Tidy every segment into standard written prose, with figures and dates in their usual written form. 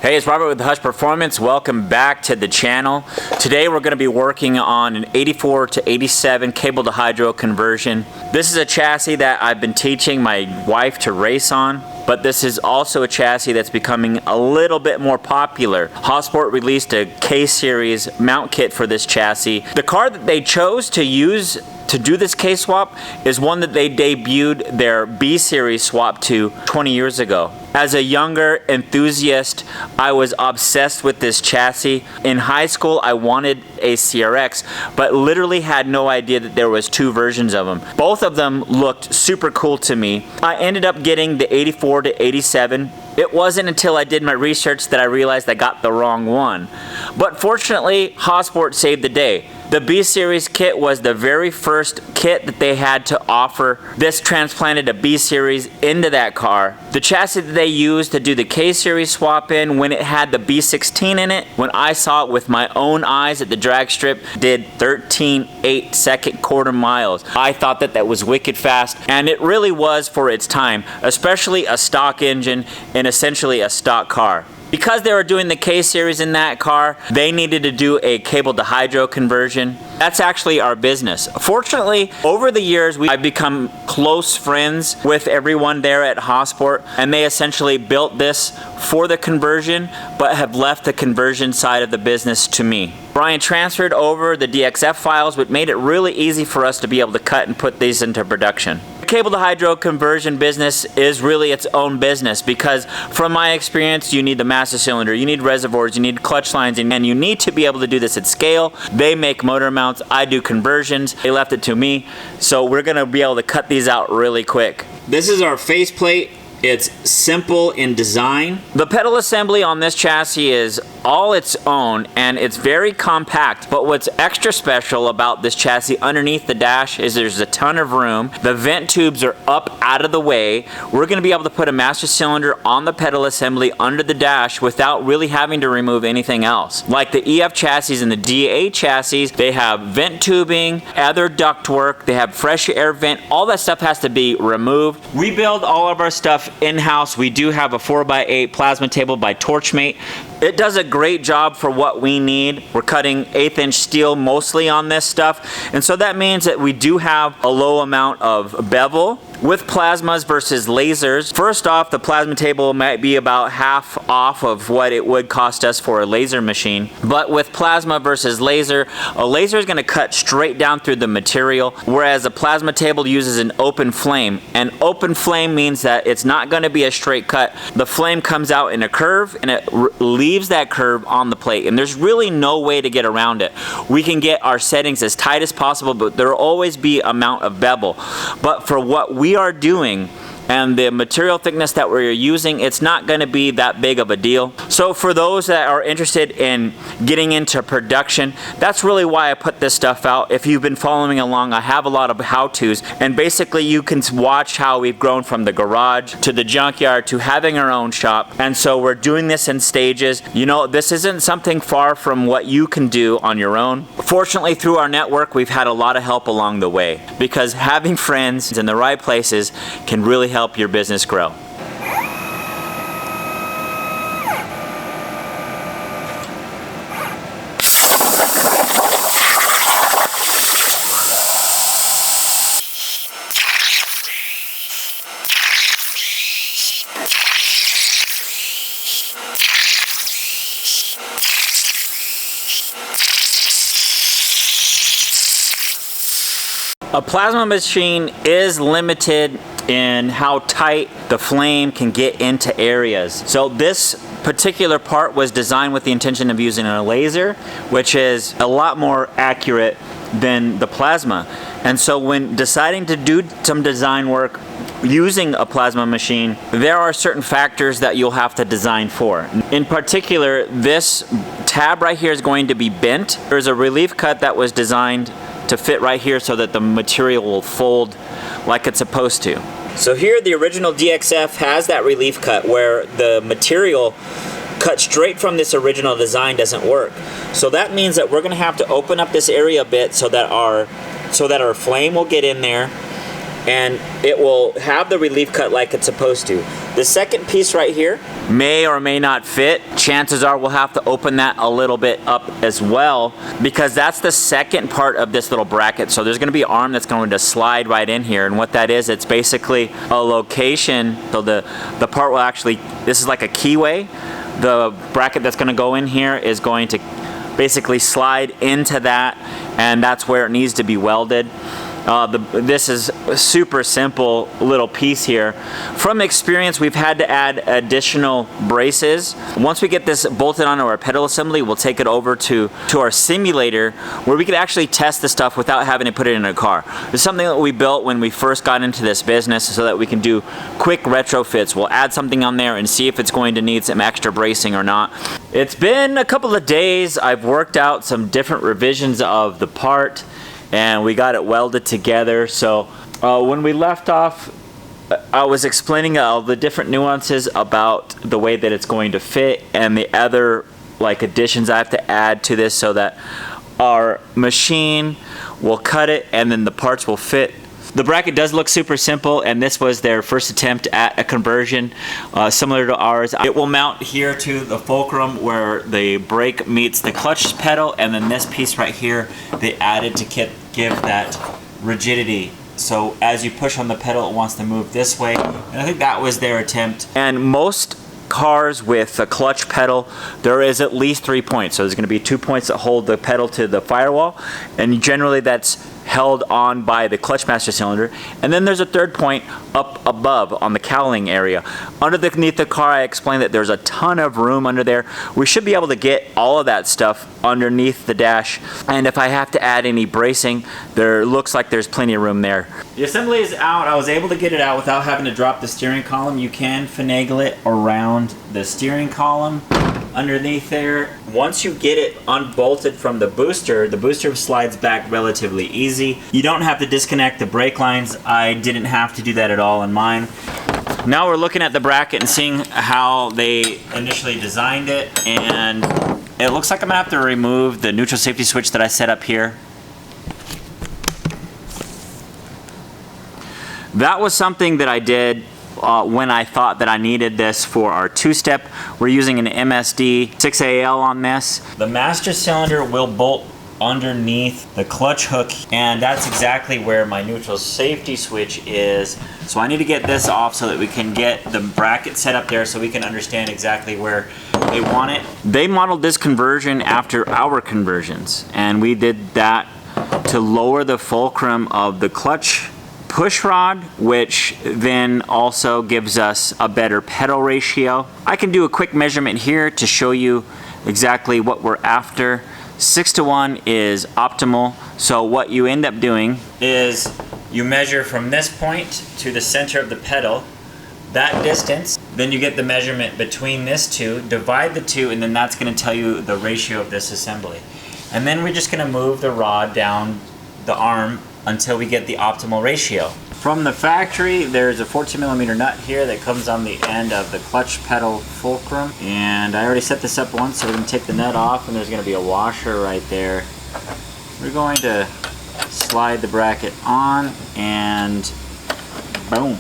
Hey, it's Robert with Hush Performance. Welcome back to the channel. Today we're going to be working on an 84 to 87 cable to hydro conversion. This is a chassis that I've been teaching my wife to race on, but this is also a chassis that's becoming a little bit more popular. Hossport released a K-Series mount kit for this chassis. The car that they chose to use to do this K-swap is one that they debuted their B-Series swap to 20 years ago. As a younger enthusiast, I was obsessed with this chassis. In high school, I wanted a CRX, but literally had no idea that there was two versions of them. Both of them looked super cool to me. I ended up getting the 84 to 87. It wasn't until I did my research that I realized I got the wrong one. But fortunately, Hossport saved the day. The B-Series kit was the very first kit that they had to offer. This transplanted a B-Series into that car. The chassis that they used to do the K-Series swap in, when it had the B16 in it, when I saw it with my own eyes at the drag strip, did 13.8 second quarter miles. I thought that that was wicked fast, and it really was for its time, especially a stock engine and essentially a stock car. Because they were doing the K-Series in that car, they needed to do a cable to hydro conversion. That's actually our business. Fortunately, over the years, I've become close friends with everyone there at Hossport, and they essentially built this for the conversion, but have left the conversion side of the business to me. Brian transferred over the DXF files, which made it really easy for us to be able to cut and put these into production. The cable to hydro conversion business is really its own business because from my experience, you need the master cylinder, you need reservoirs, you need clutch lines, and you need to be able to do this at scale. They make motor mounts, I do conversions. They left it to me, so we're gonna be able to cut these out really quick. This is our faceplate. It's simple in design. The pedal assembly on this chassis is all its own and it's very compact, but what's extra special about this chassis underneath the dash is there's a ton of room. The vent tubes are up out of the way. We're going to be able to put a master cylinder on the pedal assembly under the dash without really having to remove anything else. Like the EF chassis and the DA chassis, they have vent tubing, other duct work, they have fresh air vent, all that stuff has to be removed. We build all of our stuff in-house. We do have a 4x8 plasma table by Torchmate. It does a great job for what we need. We're cutting 1/8 inch steel mostly on this stuff, and so that means that we do have a low amount of bevel. With plasmas versus lasers, first off, the plasma table might be about half off of what it would cost us for a laser machine. But with plasma versus laser, a laser is going to cut straight down through the material, whereas a plasma table uses an open flame. An open flame means that it's not going to be a straight cut. The flame comes out in a curve and it leaves that curve on the plate, and there's really no way to get around it. We can get our settings as tight as possible, but there will always be an amount of bevel. But for what we are doing and the material thickness that we're using, it's not going to be that big of a deal. So for those that are interested in getting into production, that's really why I put this stuff out. If you've been following along, I have a lot of how-tos, and basically you can watch how we've grown from the garage to the junkyard to having our own shop. And so we're doing this in stages. You know, this isn't something far from what you can do on your own. Fortunately, through our network, we've had a lot of help along the way, because having friends in the right places can really help your business grow. A plasma machine is limited in how tight the flame can get into areas. So this particular part was designed with the intention of using a laser, which is a lot more accurate than the plasma. And so when deciding to do some design work using a plasma machine, there are certain factors that you'll have to design for. In particular, this tab right here is going to be bent. There's a relief cut that was designed to fit right here so that the material will fold like it's supposed to. So here the original DXF has that relief cut where the material cut straight from this original design doesn't work. So that means that we're going to have to open up this area a bit so that our flame will get in there and it will have the relief cut like it's supposed to. The second piece right here may or may not fit. Chances are we'll have to open that a little bit up as well, because that's the second part of this little bracket. So there's going to be an arm that's going to slide right in here, and what that is, it's basically a location. So the part will actually, this is like a keyway. The bracket that's going to go in here is going to basically slide into that, and that's where it needs to be welded. This is a super simple little piece here. From experience, we've had to add additional braces. Once we get this bolted onto our pedal assembly, we'll take it over to our simulator, where we could actually test the stuff without having to put it in a car. It's something that we built when we first got into this business so that we can do quick retrofits. We'll add something on there and see if it's going to need some extra bracing or not. It's been a couple of days. I've worked out some different revisions of the part, and we got it welded together. So when we left off, I was explaining all the different nuances about the way that it's going to fit and the other like additions I have to add to this so that our machine will cut it and then the parts will fit. The bracket does look super simple, and this was their first attempt at a conversion similar to ours. It will mount here to the fulcrum where the brake meets the clutch pedal, and then this piece right here they added to give that rigidity. So as you push on the pedal, it wants to move this way, and I think that was their attempt. And most cars with a clutch pedal, there is at least 3 points. So there's going to be 2 points that hold the pedal to the firewall, and generally that's held on by the clutch master cylinder, and then there's a third point up above on the cowling area. Underneath the car, I explained that there's a ton of room under there. We should be able to get all of that stuff underneath the dash, and if I have to add any bracing, there looks like there's plenty of room there. The assembly is out. I was able to get it out without having to drop the steering column. You can finagle it around the steering column underneath there. Once you get it unbolted from the booster slides back relatively easy. You don't have to disconnect the brake lines. I didn't have to do that at all in mine. Now we're looking at the bracket and seeing how they initially designed it, and it looks like I'm gonna have to remove the neutral safety switch that I set up here. That was something that I did when I thought that I needed this for our two-step. We're using an MSD 6AL on this. The master cylinder will bolt underneath the clutch hook, and that's exactly where my neutral safety switch is. So I need to get this off so that we can get the bracket set up there so we can understand exactly where they want it. They modeled this conversion after our conversions, and we did that to lower the fulcrum of the clutch push rod, which then also gives us a better pedal ratio. I can do a quick measurement here to show you exactly what we're after. 6:1 is optimal. So what you end up doing is you measure from this point to the center of the pedal, that distance, then you get the measurement between this two, divide the two, and then that's going to tell you the ratio of this assembly. And then we're just going to move the rod down the arm until we get the optimal ratio. From the factory, there's a 14mm nut here that comes on the end of the clutch pedal fulcrum. And I already set this up once, so we're going to take the nut off, and there's going to be a washer right there. We're going to slide the bracket on, and boom.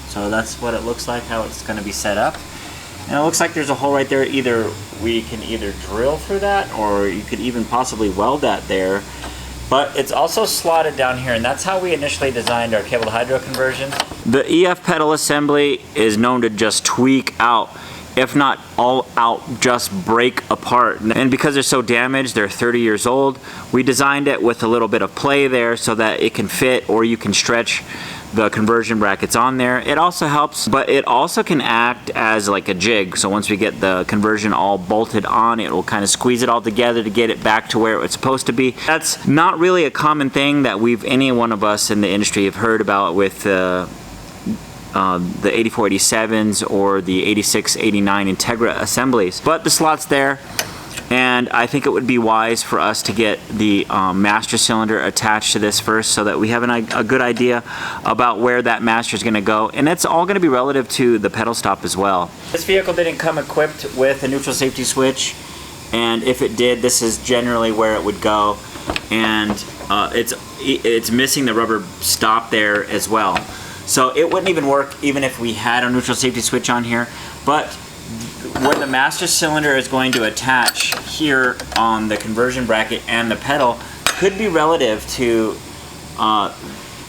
So that's what it looks like, how it's going to be set up. And it looks like there's a hole right there. Either we can either drill through that, or you could even possibly weld that there. But it's also slotted down here, and that's how we initially designed our cable to hydro conversion. The EF pedal assembly is known to just tweak out, if not all out, just break apart. And because they're so damaged, they're 30 years old, we designed it with a little bit of play there so that it can fit, or you can stretch the conversion brackets on there. It also helps, but it also can act as like a jig. So once we get the conversion all bolted on, it will kind of squeeze it all together to get it back to where it's supposed to be. That's not really a common thing that any one of us in the industry have heard about with the 8487s or the 8689 Integra assemblies. But the slot's there, and I think it would be wise for us to get the master cylinder attached to this first so that we have a good idea about where that master is going to go. And it's all going to be relative to the pedal stop as well. This vehicle didn't come equipped with a neutral safety switch, and if it did, this is generally where it would go. And it's missing the rubber stop there as well. So it wouldn't even work even if we had a neutral safety switch on here. But where the master cylinder is going to attach here on the conversion bracket and the pedal could be relative to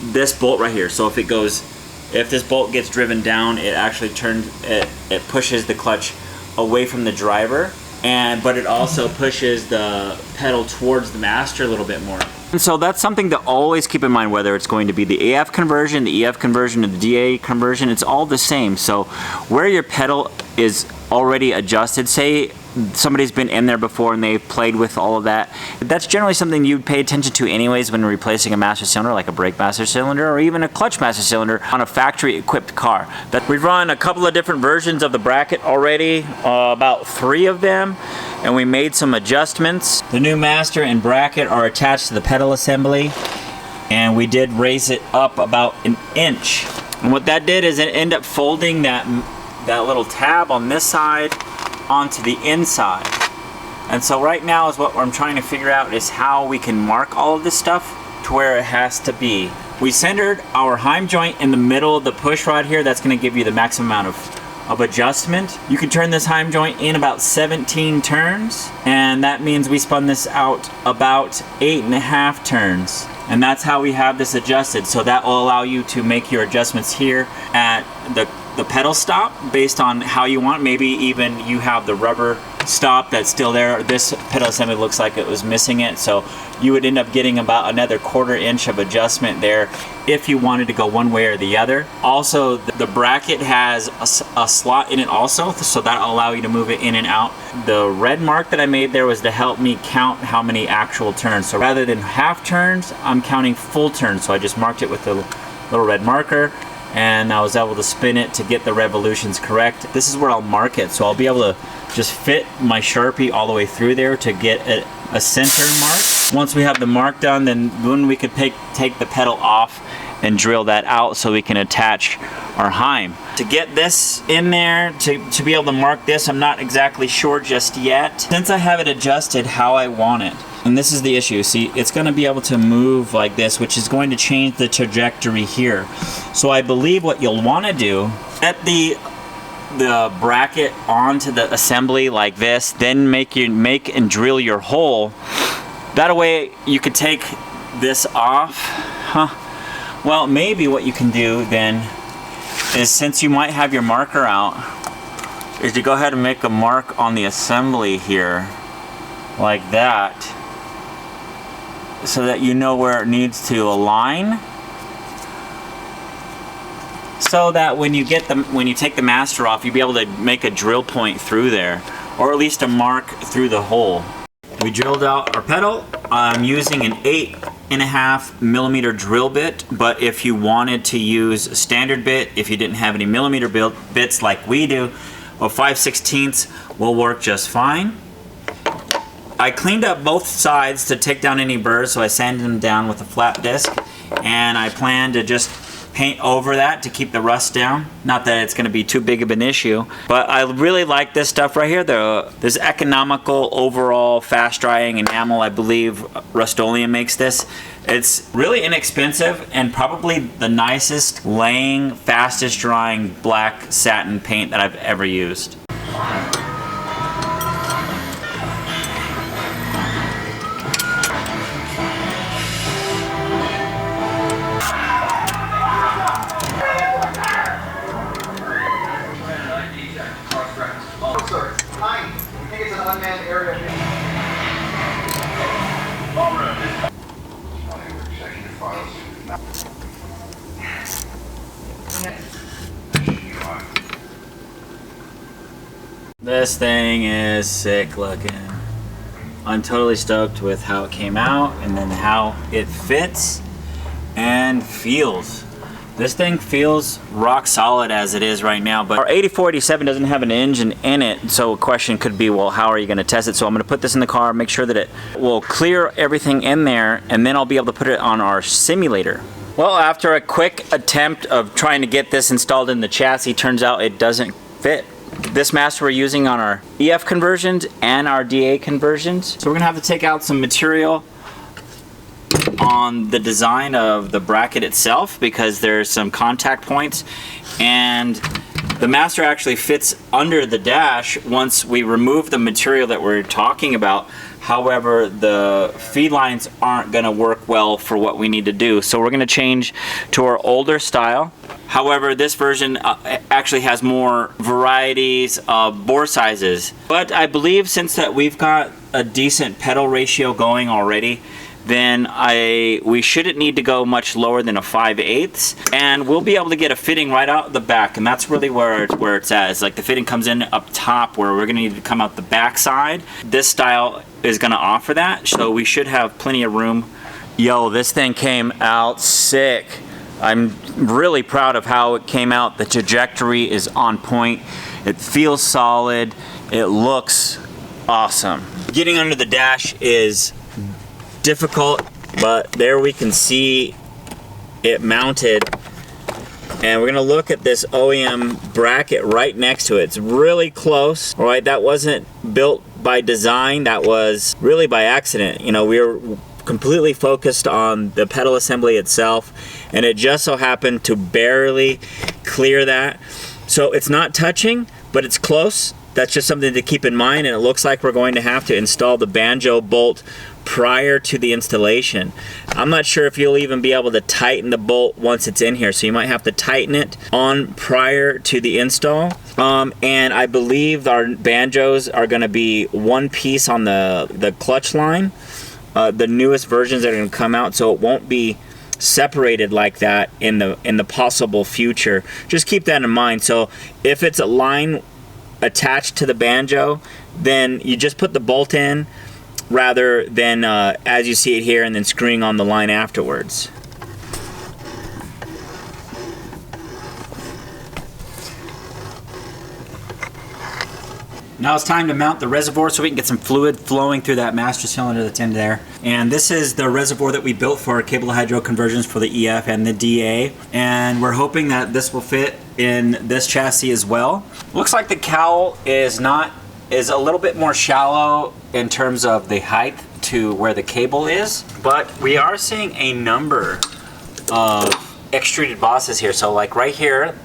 this bolt right here. So if this bolt gets driven down, it actually it pushes the clutch away from the driver, but it also pushes the pedal towards the master a little bit more. And so that's something to always keep in mind, whether it's going to be the AF conversion, the EF conversion, or the DA conversion, it's all the same. So where your pedal is already adjusted, say somebody's been in there before and they've played with all of that, that's generally something you'd pay attention to anyways when replacing a master cylinder, like a brake master cylinder or even a clutch master cylinder on a factory equipped car. But we've run a couple of different versions of the bracket already, about 3 of them, and we made some adjustments. The new master and bracket are attached to the pedal assembly, and we did raise it up about 1 inch. And what that did is it ended up folding that little tab on this side onto the inside. And so right now is what I'm trying to figure out is how we can mark all of this stuff to where it has to be. We centered our Heim joint in the middle of the push rod here. That's going to give you the maximum amount of adjustment. You can turn this Heim joint in about 17 turns, and that means we spun this out about 8.5 turns. And that's how we have this adjusted. So that will allow you to make your adjustments here at the pedal stop based on how you want. Maybe even you have the rubber stop that's still there. This pedal assembly looks like it was missing it, so you would end up getting about another 1/4 inch of adjustment there if you wanted to go one way or the other. Also, the bracket has a slot in it also, so that'll allow you to move it in and out. The red mark that I made there was to help me count how many actual turns. So rather than half turns, I'm counting full turns. So I just marked it with the little red marker, and I was able to spin it to get the revolutions correct. This is where I'll mark it, so I'll be able to just fit my Sharpie all the way through there to get a center mark. Once we have the mark done, then we could take the pedal off and drill that out so we can attach our Heim. To get this in there, to be able to mark this, I'm not exactly sure just yet, since I have it adjusted how I want it. And this is the issue. See, it's going to be able to move like this, which is going to change the trajectory here. So I believe what you'll want to do, set the bracket onto the assembly like this, then make and drill your hole. That way you could take this off. Well, maybe what you can do then is, since you might have your marker out, is to go ahead and make a mark on the assembly here like that, so that you know where it needs to align, so that when you take the master off, you'll be able to make a drill point through there, or at least a mark through the hole. We drilled out our pedal. I'm using an 8.5 millimeter drill bit, but if you wanted to use a standard bit, if you didn't have any millimeter bits like we do, a 5/16 will work just fine. I cleaned up both sides to take down any burrs, so I sanded them down with a flat disc, and I plan to just paint over that to keep the rust down. Not that it's going to be too big of an issue, but I really like this stuff right here. This economical overall fast drying enamel, I believe Rust-Oleum makes this. It's really inexpensive and probably the nicest laying, fastest drying black satin paint that I've ever used. This thing is sick looking. I'm totally stoked with how it came out and then how it fits and feels. This thing feels rock solid as it is right now, but our 8487 doesn't have an engine in it, so a question could be, well, how are you going to test it? So I'm going to put this in the car, make sure that it will clear everything in there, and then I'll be able to put it on our simulator. Well, after a quick attempt of trying to get this installed in the chassis, turns out it doesn't fit. This master we're using on our EF conversions and our DA conversions. So we're gonna have to take out some material on the design of the bracket itself because there's some contact points, and the master actually fits under the dash once we remove the material that we're talking about. However, the feed lines aren't going to work well for what we need to do. So we're going to change to our older style. However, this version actually has more varieties of bore sizes. But I believe since that we've got a decent pedal ratio going already, then we shouldn't need to go much lower than a 5/8, and we'll be able to get a fitting right out the back, and that's really where it's at. It's like the fitting comes in up top where we're gonna need to come out the back side. This style is gonna offer that, so we should have plenty of room. Yo, this thing came out sick. I'm really proud of how it came out. The trajectory is on point. It feels solid. It looks awesome. Getting under the dash is difficult, but there we can see it mounted, and we're gonna look at this OEM bracket right next to it. It's really close. All right, that wasn't built by design, that was really by accident. You know, we were completely focused on the pedal assembly itself, and it just so happened to barely clear that. So it's not touching, but it's close. That's just something to keep in mind, and it looks like we're going to have to install the banjo bolt prior to the installation. I'm not sure if you'll even be able to tighten the bolt once it's in here, so you might have to tighten it on prior to the install. And I believe our banjos are going to be one piece on the clutch line, the newest versions that are going to come out, so it won't be separated like that in the possible future. Just keep that in mind. So if it's a line attached to the banjo, then you just put the bolt in rather than as you see it here and then screwing on the line afterwards. Now it's time to mount the reservoir so we can get some fluid flowing through that master cylinder that's in there. And this is the reservoir that we built for our cable to hydro conversions for the EF and the DA. And we're hoping that this will fit in this chassis as well. Looks like the cowl is a little bit more shallow in terms of the height to where the cable is, but we are seeing a number of extruded bosses here. So like right here,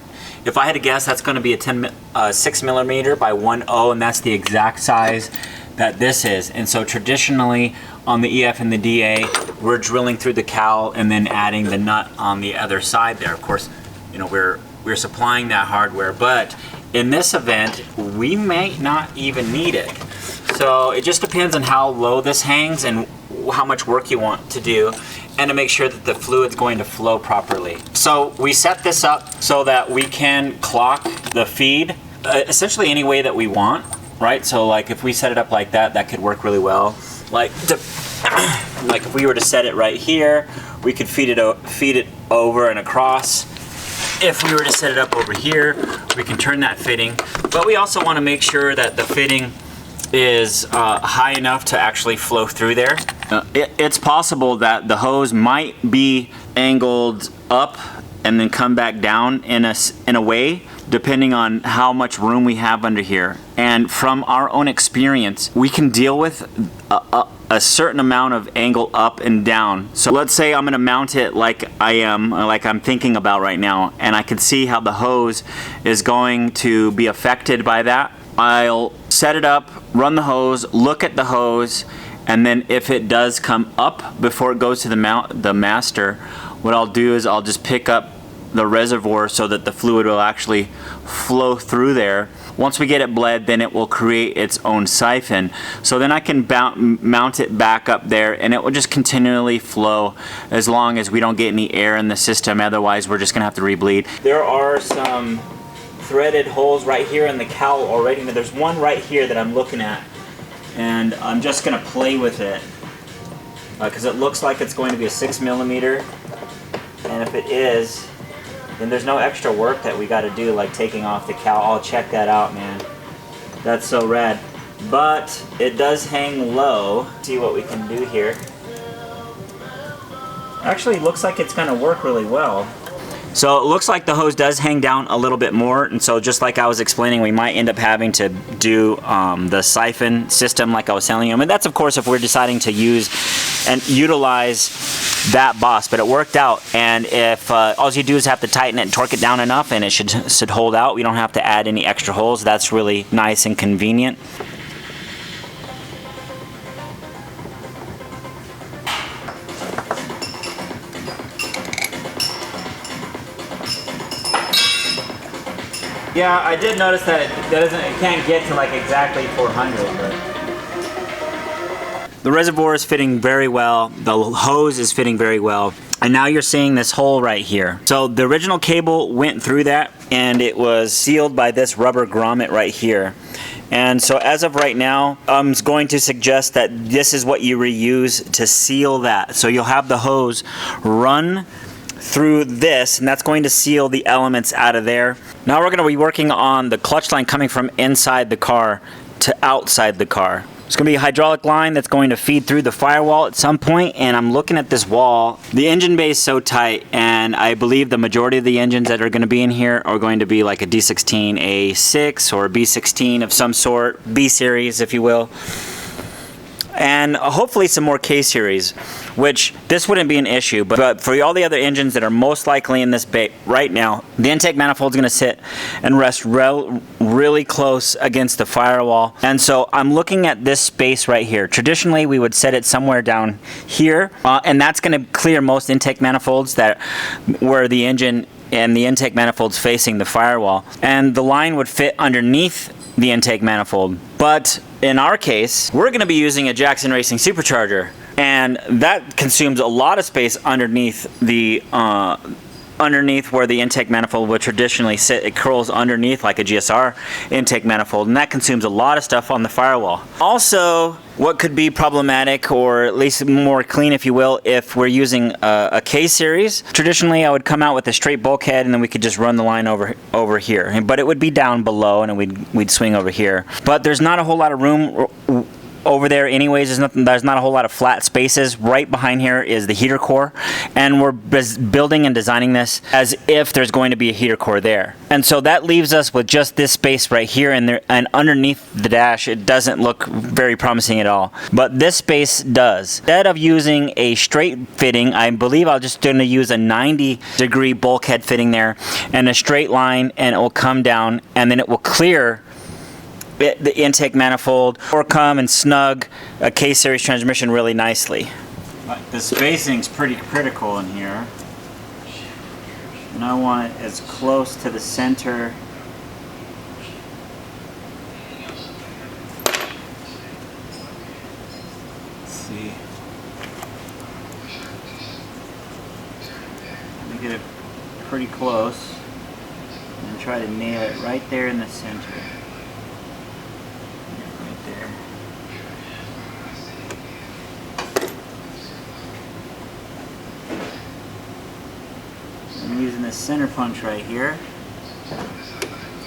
if I had to guess, that's going to be a 6 millimeter by 1/0, and that's the exact size that this is. And so traditionally on the EF and the DA, we're drilling through the cowl and then adding the nut on the other side there. Of course, you know, we're supplying that hardware, but in this event, we may not even need it. So it just depends on how low this hangs and how much work you want to do, and to make sure that the fluid's going to flow properly. So we set this up so that we can clock the feed essentially any way that we want, right? So like if we set it up like that, that could work really well. Like if we were to set it right here, we could feed it over and across. If we were to set it up over here, we can turn that fitting, but we also want to make sure that the fitting is high enough to actually flow through there. It's possible that the hose might be angled up and then come back down in a way, depending on how much room we have under here. And from our own experience, we can deal with a certain amount of angle up and down. So let's say I'm gonna mount it like I'm thinking about right now, and I can see how the hose is going to be affected by that. I'll set it up, run the hose, look at the hose, and then if it does come up before it goes to the master, what I'll do is I'll just pick up the reservoir so that the fluid will actually flow through there. Once we get it bled, then it will create its own siphon. So then I can mount it back up there, and it will just continually flow as long as we don't get any air in the system. Otherwise, we're just gonna have to rebleed. There are some threaded holes right here in the cowl already. There's one right here that I'm looking at, and I'm just gonna play with it because it looks like it's going to be a 6 millimeter, and if it is, then there's no extra work that we got to do, like taking off the cowl. I'll check that out, man. That's so rad. But it does hang low. See what we can do here. Actually, looks like it's gonna work really well. So it looks like the hose does hang down a little bit more, and so just like I was explaining, we might end up having to do the siphon system like I was telling you. And that's of course if we're deciding to use and utilize that boss, but it worked out. And if all you do is have to tighten it and torque it down enough, and it should hold out. We don't have to add any extra holes. That's really nice and convenient. Yeah, I did notice that it can't get to like exactly 400, but the reservoir is fitting very well. The hose is fitting very well. And now you're seeing this hole right here. So the original cable went through that, and it was sealed by this rubber grommet right here. And so as of right now, I'm going to suggest that this is what you reuse to seal that. So you'll have the hose run through this, and that's going to seal the elements out of there. Now we're going to be working on the clutch line coming from inside the car to outside the car. It's going to be a hydraulic line that's going to feed through the firewall at some point, and I'm looking at this wall. The engine bay is so tight, and I believe the majority of the engines that are going to be in here are going to be like a D16 A6 or a B16 of some sort, B series if you will. And hopefully some more K series, which this wouldn't be an issue, but for all the other engines that are most likely in this bay right now, the intake manifold is going to sit and rest really close against the firewall. And so I'm looking at this space right here. Traditionally, we would set it somewhere down here, and that's going to clear most intake manifolds that where the engine and the intake manifolds facing the firewall, and the line would fit underneath the intake manifold. But in our case, we're going to be using a Jackson Racing supercharger, and that consumes a lot of space underneath the underneath where the intake manifold would traditionally sit. It curls underneath like a GSR intake manifold, and that consumes a lot of stuff on the firewall. Also, what could be problematic, or at least more clean if you will, if we're using a K series. Traditionally I would come out with a straight bulkhead, and then we could just run the line over here, but it would be down below, and we'd swing over here. But there's not a whole lot of room over there anyways. There's not a whole lot of flat spaces. Right behind here is the heater core, and we're building and designing this as if there's going to be a heater core there. And so that leaves us with just this space right here, and underneath the dash it doesn't look very promising at all. But this space does. Instead of using a straight fitting, I believe I'm just going to use a 90-degree bulkhead fitting there and a straight line, and it will come down, and then it will clear the intake manifold or come and snug a K-series transmission really nicely. The spacing's pretty critical in here, and I want it as close to the center . Let's see. Let me get it pretty close and try to nail it right there in the center. I'm using this center punch right here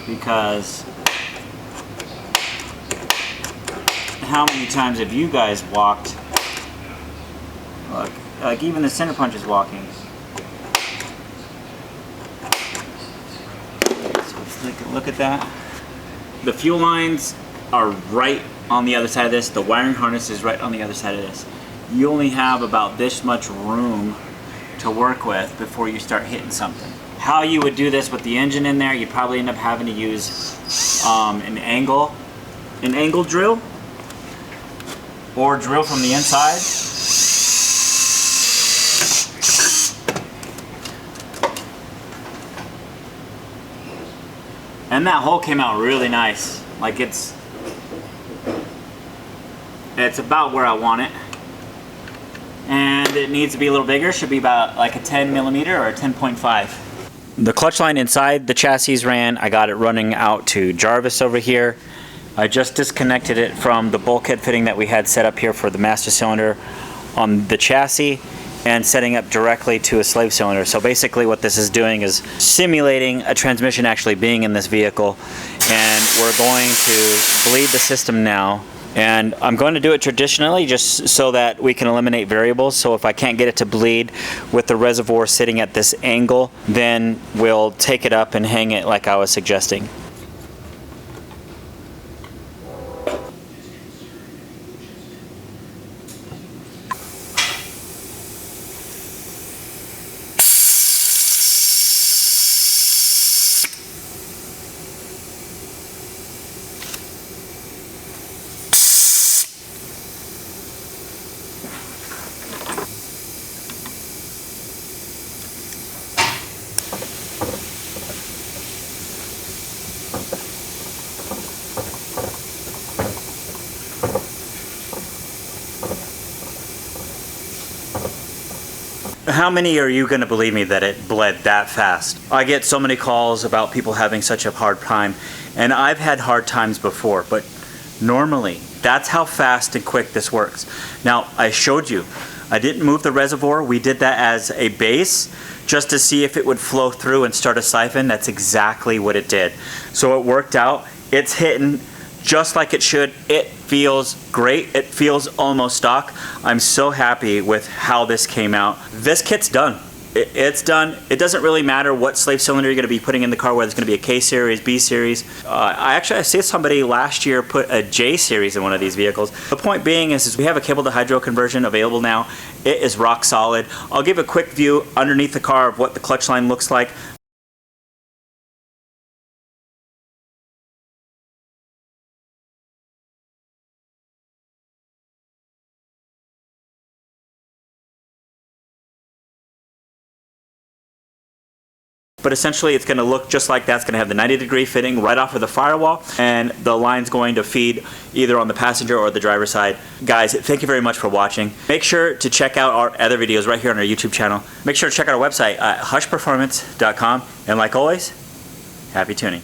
because how many times have you guys walked? Look, like even the center punch is walking. So let's take a look at that. The fuel lines are right on the other side of this. The wiring harness is right on the other side of this. You only have about this much room to work with before you start hitting something. How you would do this with the engine in there, you'd probably end up having to use an angle drill, or drill from the inside. And that hole came out really nice. Like it's about where I want it. And it needs to be a little bigger. Should be about like a 10 millimeter or a 10.5. The clutch line inside the chassis ran. I got it running out to Jarvis over here. I just disconnected it from the bulkhead fitting that we had set up here for the master cylinder on the chassis, and setting up directly to a slave cylinder. So basically what this is doing is simulating a transmission actually being in this vehicle, and we're going to bleed the system now. And I'm going to do it traditionally just so that we can eliminate variables. So if I can't get it to bleed with the reservoir sitting at this angle, then we'll take it up and hang it like I was suggesting. How many are you gonna believe me that it bled that fast? I get so many calls about people having such a hard time, and I've had hard times before, but normally, that's how fast and quick this works. Now, I showed you, I didn't move the reservoir. We did that as a base just to see if it would flow through and start a siphon. That's exactly what it did. So it worked out. It's hitting just like it should. It feels great. It feels almost stock. I'm so happy with how this came out. This kit's done. It's done. It doesn't really matter what slave cylinder you're going to be putting in the car, whether it's going to be a K series, B series. I see somebody last year put a J series in one of these vehicles. The point being is we have a cable to hydro conversion available now. It is rock solid. I'll give a quick view underneath the car of what the clutch line looks like. But essentially it's going to look just like that. It's going to have the 90-degree fitting right off of the firewall, and the line's going to feed either on the passenger or the driver's side. Guys, thank you very much for watching. Make sure to check out our other videos right here on our YouTube channel. Make sure to check out our website at hushperformance.com, and like always, happy tuning.